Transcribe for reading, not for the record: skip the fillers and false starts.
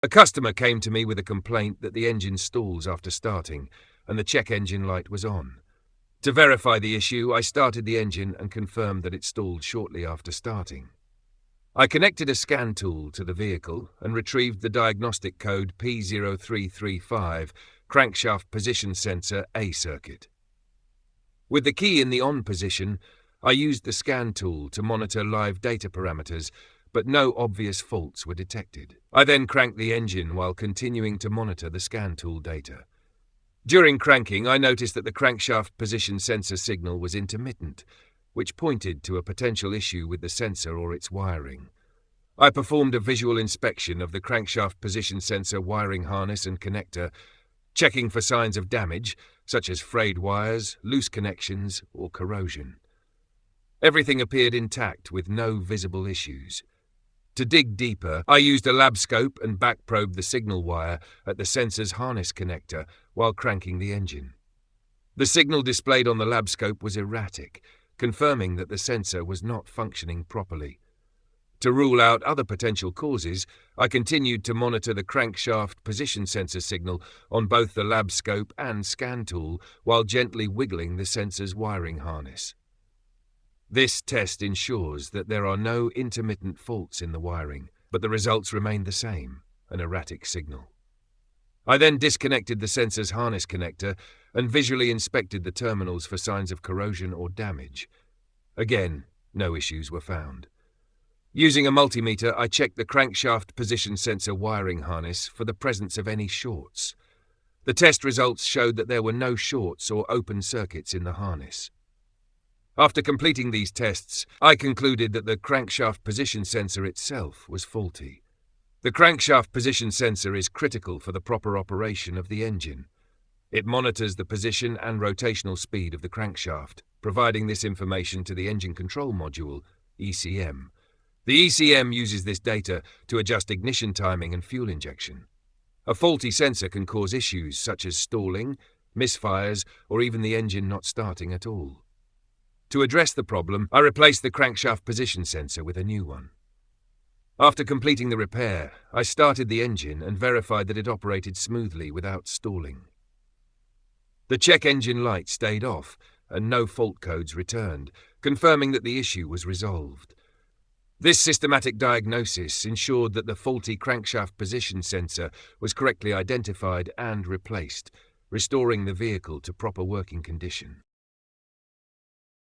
A customer came to me with a complaint that the engine stalls after starting, and the check engine light was on. To verify the issue, I started the engine and confirmed that it stalled shortly after starting. I connected a scan tool to the vehicle and retrieved the diagnostic code P0335, crankshaft position sensor A circuit. With the key in the on position, I used the scan tool to monitor live data parameters, but no obvious faults were detected. I then cranked the engine while continuing to monitor the scan tool data. During cranking, I noticed that the crankshaft position sensor signal was intermittent, which pointed to a potential issue with the sensor or its wiring. I performed a visual inspection of the crankshaft position sensor wiring harness and connector, checking for signs of damage, such as frayed wires, loose connections, or corrosion. Everything appeared intact with no visible issues. To dig deeper, I used a lab scope and back-probed the signal wire at the sensor's harness connector while cranking the engine. The signal displayed on the lab scope was erratic, confirming that the sensor was not functioning properly. To rule out other potential causes, I continued to monitor the crankshaft position sensor signal on both the lab scope and scan tool while gently wiggling the sensor's wiring harness. This test ensures that there are no intermittent faults in the wiring, but the results remain the same, an erratic signal. I then disconnected the sensor's harness connector and visually inspected the terminals for signs of corrosion or damage. Again, no issues were found. Using a multimeter, I checked the crankshaft position sensor wiring harness for the presence of any shorts. The test results showed that there were no shorts or open circuits in the harness. After completing these tests, I concluded that the crankshaft position sensor itself was faulty. The crankshaft position sensor is critical for the proper operation of the engine. It monitors the position and rotational speed of the crankshaft, providing this information to the engine control module, ECM. The ECM uses this data to adjust ignition timing and fuel injection. A faulty sensor can cause issues such as stalling, misfires, or even the engine not starting at all. To address the problem, I replaced the crankshaft position sensor with a new one. After completing the repair, I started the engine and verified that it operated smoothly without stalling. The check engine light stayed off, and no fault codes returned, confirming that the issue was resolved. This systematic diagnosis ensured that the faulty crankshaft position sensor was correctly identified and replaced, restoring the vehicle to proper working condition.